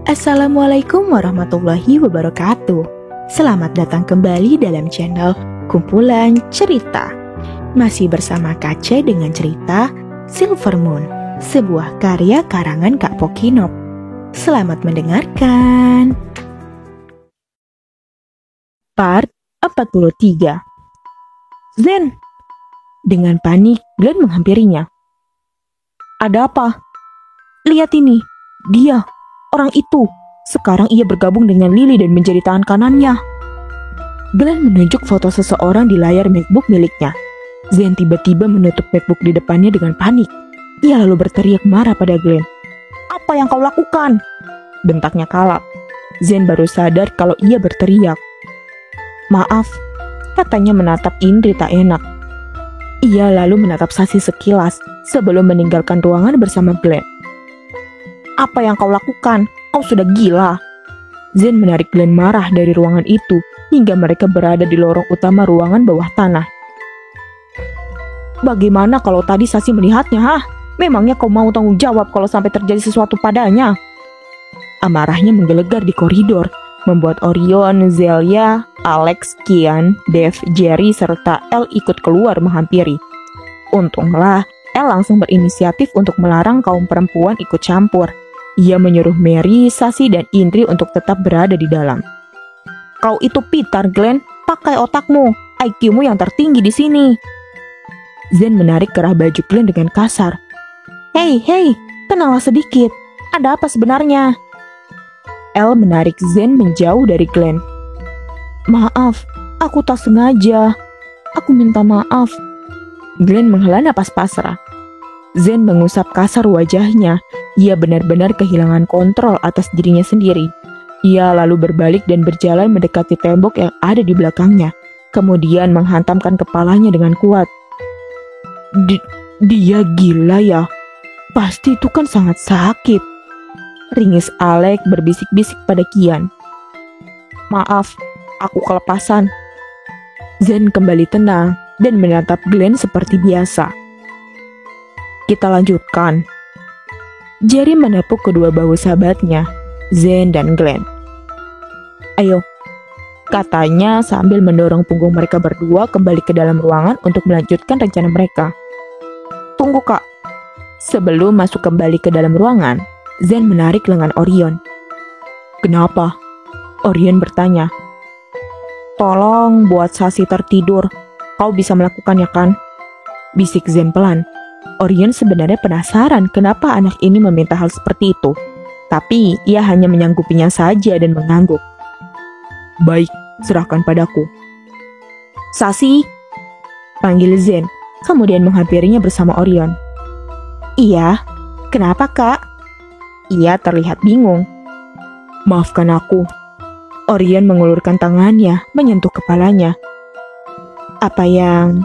Assalamualaikum warahmatullahi wabarakatuh. Selamat datang kembali dalam channel Kumpulan Cerita. Masih bersama Kace dengan cerita Silver Moon, sebuah karya karangan Kak Pokinop. Selamat mendengarkan. Part 43. Zen. Dengan panik, Glenn menghampirinya. Ada apa? Lihat ini, dia. Orang itu, sekarang ia bergabung dengan Lily dan menjadi tangan kanannya. Glenn menunjuk foto seseorang di layar MacBook miliknya. Zen tiba-tiba menutup MacBook di depannya dengan panik. Ia lalu berteriak marah pada Glenn. Apa yang kau lakukan? Bentaknya kalap. Zen baru sadar kalau ia berteriak. Maaf, katanya menatap Indri tak enak. Ia lalu menatap Sasi sekilas sebelum meninggalkan ruangan bersama Glenn. Apa yang kau lakukan? Kau sudah gila. Zen menarik Glenn marah dari ruangan itu hingga mereka berada di lorong utama ruangan bawah tanah. Bagaimana kalau tadi Sasi melihatnya, ha? Memangnya kau mau tanggung jawab kalau sampai terjadi sesuatu padanya? Amarahnya menggelegar di koridor, membuat Orion, Zelia, Alex, Kian, Dev, Jerry, serta El ikut keluar menghampiri. Untunglah, El langsung berinisiatif untuk melarang kaum perempuan ikut campur. Ia menyuruh Mary, Sasi, dan Indri untuk tetap berada di dalam. Kau itu pintar, Glenn. Pakai otakmu. IQ-mu yang tertinggi di sini. Zen menarik kerah baju Glenn dengan kasar. Hei, tenanglah sedikit. Ada apa sebenarnya? El menarik Zen menjauh dari Glenn. Maaf, aku tak sengaja. Aku minta maaf. Glenn menghela napas pasrah. Zen mengusap kasar wajahnya. Ia benar-benar kehilangan kontrol atas dirinya sendiri. Ia lalu berbalik dan berjalan mendekati tembok yang ada di belakangnya. Kemudian menghantamkan kepalanya dengan kuat. Dia gila ya? Pasti itu kan sangat sakit. Ringis Alex berbisik-bisik pada Kian. Maaf, aku kelepasan. Zen kembali tenang dan menatap Glenn seperti biasa. Kita lanjutkan. Jerry menepuk kedua bahu sahabatnya, Zen dan Glenn. Ayo, katanya sambil mendorong punggung mereka berdua kembali ke dalam ruangan untuk melanjutkan rencana mereka. Tunggu kak. Sebelum masuk kembali ke dalam ruangan, Zen menarik lengan Orion. Kenapa? Orion bertanya. Tolong buat Sasi tertidur. Kau bisa melakukannya kan? Bisik Zen pelan. Orion sebenarnya penasaran kenapa anak ini meminta hal seperti itu. Tapi ia hanya menyanggupinya saja dan mengangguk. Baik, serahkan padaku. Sasi, panggil Zen, kemudian menghampirinya bersama Orion. Iya, kenapa kak? Ia terlihat bingung. Maafkan aku. Orion mengulurkan tangannya, menyentuh kepalanya. Apa yang...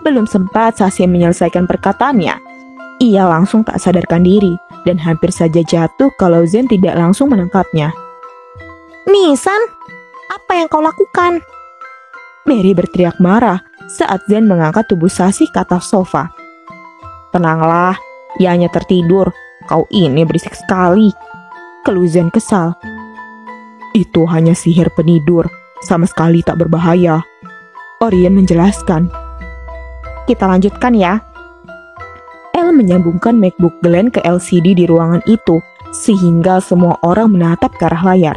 Belum sempat Sasi menyelesaikan perkataannya, ia langsung tak sadarkan diri dan hampir saja jatuh kalau Zen tidak langsung menangkapnya. Nisan, apa yang kau lakukan? Mary berteriak marah saat Zen mengangkat tubuh Sasi ke atas sofa. Tenanglah, ia hanya tertidur. Kau ini berisik sekali. Keluh Zen kesal. Itu hanya sihir penidur, sama sekali tak berbahaya. Orion menjelaskan. Kita lanjutkan ya. El menyambungkan MacBook Glenn ke LCD di ruangan itu, sehingga semua orang menatap ke arah layar.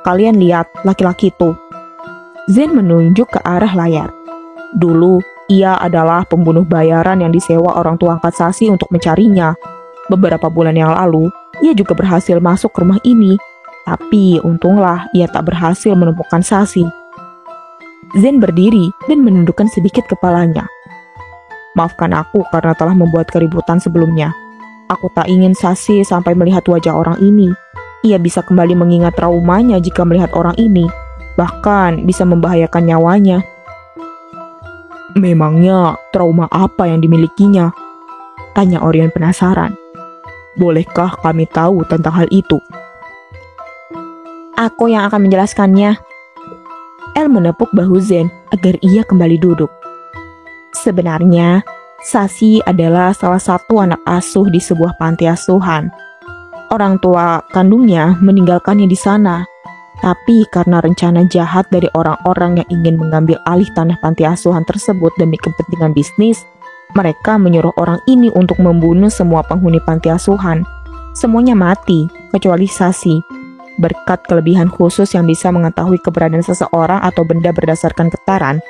Kalian lihat laki-laki itu. Zen menunjuk ke arah layar. Dulu, ia adalah pembunuh bayaran yang disewa orang tua angkat Sasi untuk mencarinya. Beberapa bulan yang lalu, ia juga berhasil masuk ke rumah ini. Tapi untunglah ia tak berhasil menemukan Sasi. Zen berdiri dan menundukkan sedikit kepalanya. Maafkan aku karena telah membuat keributan sebelumnya. Aku tak ingin Sasi sampai melihat wajah orang ini. Ia bisa kembali mengingat traumanya jika melihat orang ini. Bahkan bisa membahayakan nyawanya. Memangnya trauma apa yang dimilikinya? Tanya Orion penasaran. Bolehkah kami tahu tentang hal itu? Aku yang akan menjelaskannya. El menepuk bahu Zen agar ia kembali duduk. Sebenarnya, Sasi adalah salah satu anak asuh di sebuah panti asuhan. Orang tua kandungnya meninggalkannya di sana. Tapi karena rencana jahat dari orang-orang yang ingin mengambil alih tanah panti asuhan tersebut demi kepentingan bisnis, mereka menyuruh orang ini untuk membunuh semua penghuni panti asuhan. Semuanya mati, kecuali Sasi. Berkat kelebihan khusus yang bisa mengetahui keberadaan seseorang atau benda berdasarkan getaran,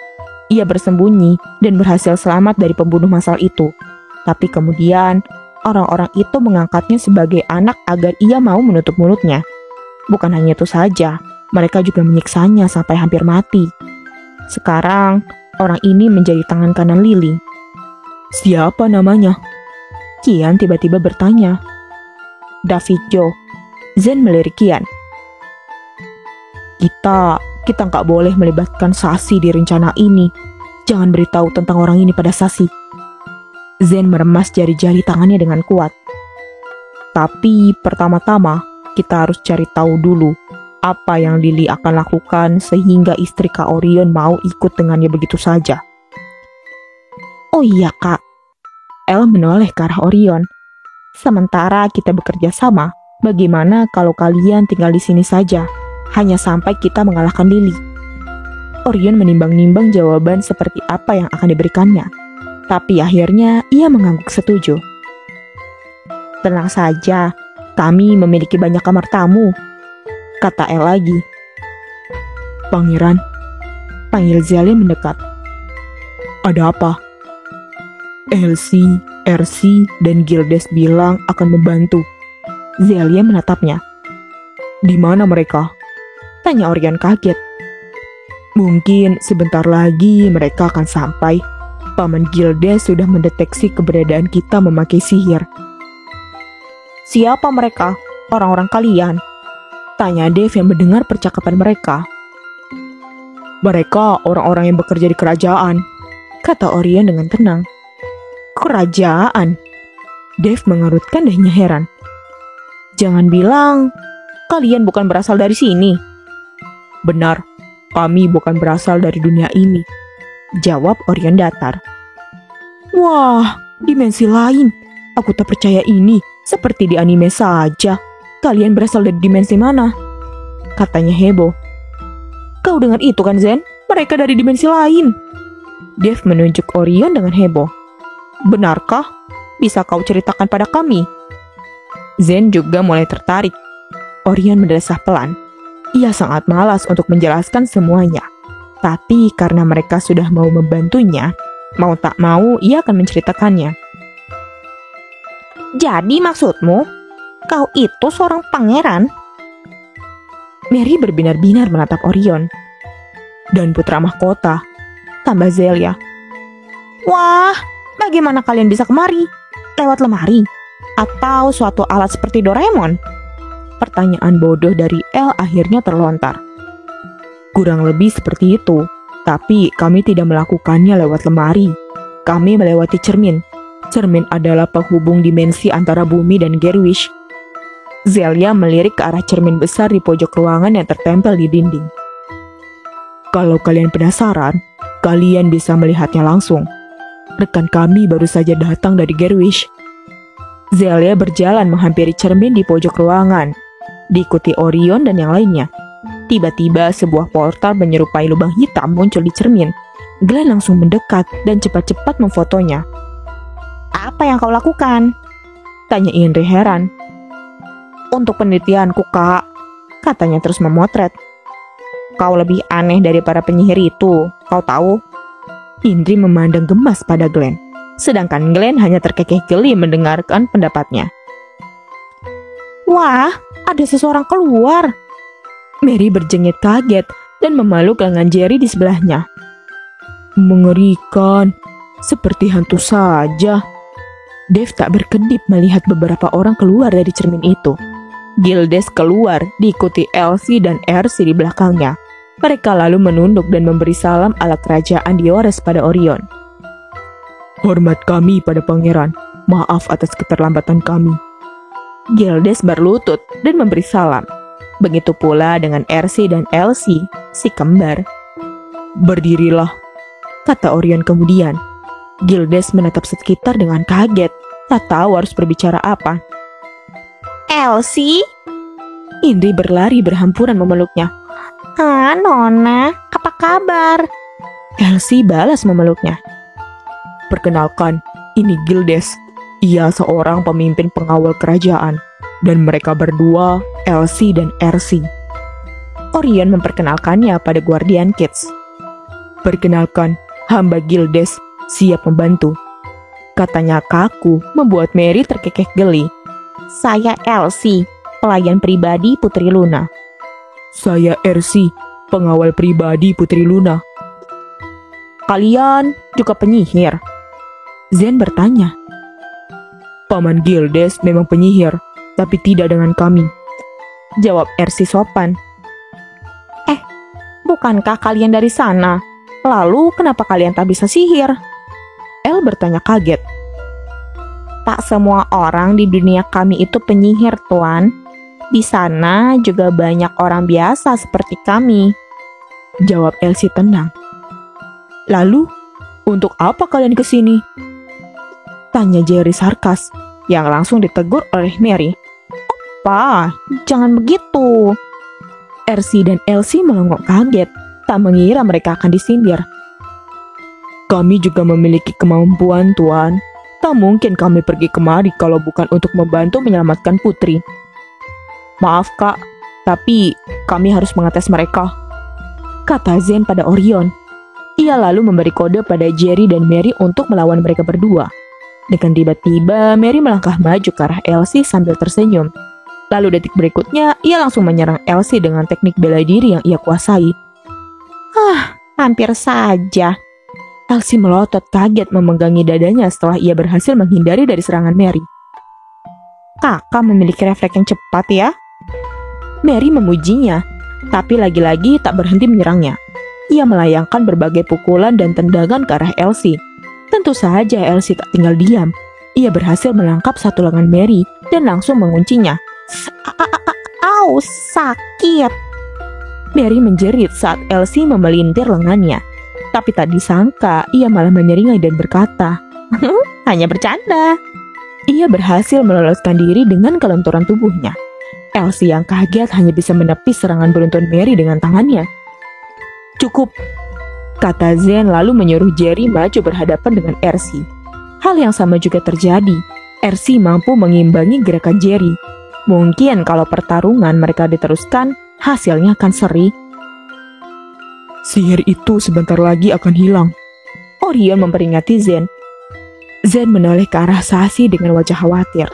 ia bersembunyi dan berhasil selamat dari pembunuh massal itu. Tapi kemudian, orang-orang itu mengangkatnya sebagai anak agar ia mau menutup mulutnya. Bukan hanya itu saja, mereka juga menyiksanya sampai hampir mati. Sekarang, orang ini menjadi tangan kanan Lily. Siapa namanya? Kian tiba-tiba bertanya. David Joe. Zen melirik Kian. Kita nggak boleh melibatkan Sasi di rencana ini. Jangan beritahu tentang orang ini pada Sasi. Zen meremas jari-jari tangannya dengan kuat. Tapi pertama-tama, kita harus cari tahu dulu apa yang Lily akan lakukan sehingga istri Kak Orion mau ikut dengannya begitu saja. Oh iya Kak, El menoleh ke arah Orion. Sementara kita bekerja sama, bagaimana kalau kalian tinggal di sini saja, hanya sampai kita mengalahkan Lily? Orion menimbang-nimbang jawaban seperti apa yang akan diberikannya. Tapi akhirnya ia mengangguk setuju. Tenang saja, kami memiliki banyak kamar tamu, kata El lagi. Pangeran, panggil Zelia mendekat. Ada apa? Elsie, Ersi, dan Gildes bilang akan membantu. Zelia menatapnya. Di mana mereka? Tanya Orion kaget. Mungkin sebentar lagi mereka akan sampai. Paman Gildes sudah mendeteksi keberadaan kita memakai sihir. Siapa mereka? Orang-orang kalian? Tanya Dave yang mendengar percakapan mereka. Mereka orang-orang yang bekerja di kerajaan, kata Orion dengan tenang. Kerajaan? Dave mengerutkan dahinya heran. Jangan bilang kalian bukan berasal dari sini. Benar, kami bukan berasal dari dunia ini, jawab Orion datar. Wah, dimensi lain. Aku tak percaya ini. Seperti di anime saja. Kalian berasal dari dimensi mana? Katanya heboh. Kau dengar itu kan Zen? Mereka dari dimensi lain. Dave menunjuk Orion dengan heboh. Benarkah? Bisa kau ceritakan pada kami? Zen juga mulai tertarik. Orion mendesah pelan. Ia sangat malas untuk menjelaskan semuanya. Tapi karena mereka sudah mau membantunya, mau tak mau ia akan menceritakannya. Jadi maksudmu, kau itu seorang pangeran? Mary berbinar-binar menatap Orion. Dan putra mahkota, tambah Zelia. Wah, bagaimana kalian bisa kemari? Lewat lemari? Atau suatu alat seperti Doraemon? Pertanyaan bodoh dari El akhirnya terlontar. Kurang lebih seperti itu, tapi kami tidak melakukannya lewat lemari. Kami melewati cermin. Cermin adalah penghubung dimensi antara bumi dan Gerwish. Zelia melirik ke arah cermin besar di pojok ruangan yang tertempel di dinding. Kalau kalian penasaran, kalian bisa melihatnya langsung. Rekan kami baru saja datang dari Gerwish. Zelia berjalan menghampiri cermin di pojok ruangan, diikuti Orion dan yang lainnya. Tiba-tiba sebuah portal menyerupai lubang hitam muncul di cermin. Glenn langsung mendekat dan cepat-cepat memfotonya. Apa yang kau lakukan? Tanya Indri heran. Untuk penelitianku, Kak, katanya terus memotret. Kau lebih aneh dari para penyihir itu, kau tahu? Indri memandang gemas pada Glenn, sedangkan Glenn hanya terkekeh geli mendengarkan pendapatnya. Wah, ada seseorang keluar. Mary berjengit kaget dan memeluk lengan Jerry di sebelahnya. Mengerikan, seperti hantu saja. Dave tak berkedip melihat beberapa orang keluar dari cermin itu. Gildes keluar, diikuti Elsie dan Ersi di belakangnya. Mereka lalu menunduk dan memberi salam ala kerajaan Diores pada Orion. Hormat kami pada pangeran, Maaf atas keterlambatan kami. Gildes berlutut dan memberi salam. Begitu pula dengan Ersi dan Elsie, si kembar. Berdirilah, kata Orion kemudian. Gildes menatap sekitar dengan kaget, tak tahu harus berbicara apa. Elsie? Indri berlari berhamburan memeluknya. Nona, apa kabar? Elsie balas memeluknya. Perkenalkan, ini Gildes. Ia seorang pemimpin pengawal kerajaan. Dan mereka berdua, Elsie dan Ersi. Orion memperkenalkannya pada Guardian Kids. Perkenalkan, hamba Gildes, siap membantu. Katanya kaku, membuat Mary terkekeh geli. Saya Elsie, pelayan pribadi Putri Luna. Saya Ersi, pengawal pribadi Putri Luna. Kalian juga penyihir? Zen bertanya. Paman Gildes memang penyihir, tapi tidak dengan kami, jawab Ersi sopan. Bukankah kalian dari sana? Lalu kenapa kalian tak bisa sihir? El bertanya kaget. Tak semua orang di dunia kami itu penyihir, Tuan. Di sana juga banyak orang biasa seperti kami, jawab Elsie tenang. Lalu, untuk apa kalian kesini? Tanya Jerry sarkas, yang langsung ditegur oleh Mary. Opa, jangan begitu. Ersi dan Elsie melongo kaget, tak mengira mereka akan disindir. Kami juga memiliki kemampuan, Tuan. Tak mungkin kami pergi kemari kalau bukan untuk membantu menyelamatkan putri. Maaf kak, tapi kami harus mengetes mereka, kata Zen pada Orion. Ia lalu memberi kode pada Jerry dan Mary untuk melawan mereka berdua. Dengan tiba-tiba, Mary melangkah maju ke arah Elsie sambil tersenyum. Lalu detik berikutnya, ia langsung menyerang Elsie dengan teknik bela diri yang ia kuasai. Hampir saja. Elsie melotot kaget memegangi dadanya setelah ia berhasil menghindari dari serangan Mary. Kakak memiliki refleks yang cepat ya? Mary memujinya, tapi lagi-lagi tak berhenti menyerangnya. Ia melayangkan berbagai pukulan dan tendangan ke arah Elsie. Tentu saja Elsie tak tinggal diam. Ia berhasil menangkap satu lengan Mary dan langsung menguncinya. Au, sakit. Mary menjerit saat Elsie memelintir lengannya. Tapi tak disangka, ia malah menyeringai dan berkata, hanya bercanda. Ia berhasil meloloskan diri dengan kelenturan tubuhnya. Elsie yang kaget hanya bisa menepis serangan beruntun Mary dengan tangannya. Cukup, kata Zen lalu menyuruh Jerry maju berhadapan dengan Ersi. Hal yang sama juga terjadi. Ersi mampu mengimbangi gerakan Jerry. Mungkin kalau pertarungan mereka diteruskan, hasilnya akan seri. Sihir itu sebentar lagi akan hilang, Orion memperingati Zen. Zen menoleh ke arah Sashi dengan wajah khawatir.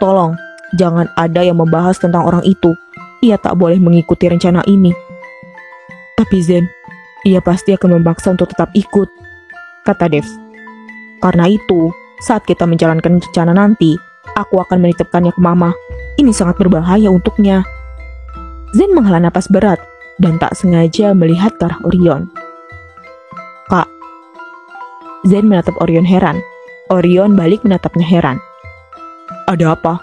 Tolong, jangan ada yang membahas tentang orang itu. Ia tak boleh mengikuti rencana ini. Tapi Zen, ia pasti akan memaksa untuk tetap ikut, kata Dev. Karena itu, saat kita menjalankan rencana nanti, aku akan menitipkannya ke Mama. Ini sangat berbahaya untuknya. Zen menghela napas berat dan tak sengaja melihat ke arah Orion. Kak. Zen menatap Orion heran. Orion balik menatapnya heran. Ada apa?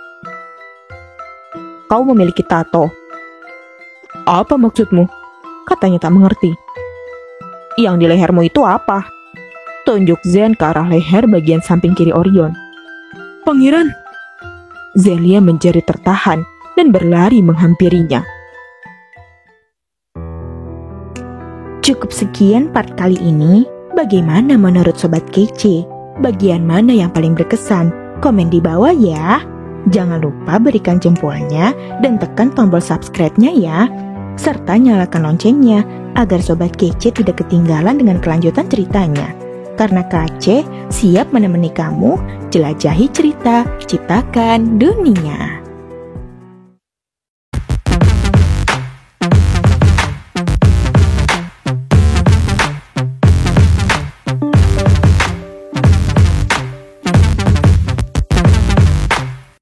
Kau memiliki tato. Apa maksudmu? Katanya tak mengerti. Yang di lehermu itu apa? Tunjuk Zen ke arah leher bagian samping kiri Orion. Pangeran! Zelia menjerit tertahan dan berlari menghampirinya. Cukup sekian part kali ini. Bagaimana menurut Sobat Kece? Bagian mana yang paling berkesan? Komen di bawah ya. Jangan lupa berikan jempolnya dan tekan tombol subscribe-nya ya. Serta nyalakan loncengnya agar Sobat Kece tidak ketinggalan dengan kelanjutan ceritanya. Karena Kece siap menemani kamu jelajahi cerita, ciptakan dunia.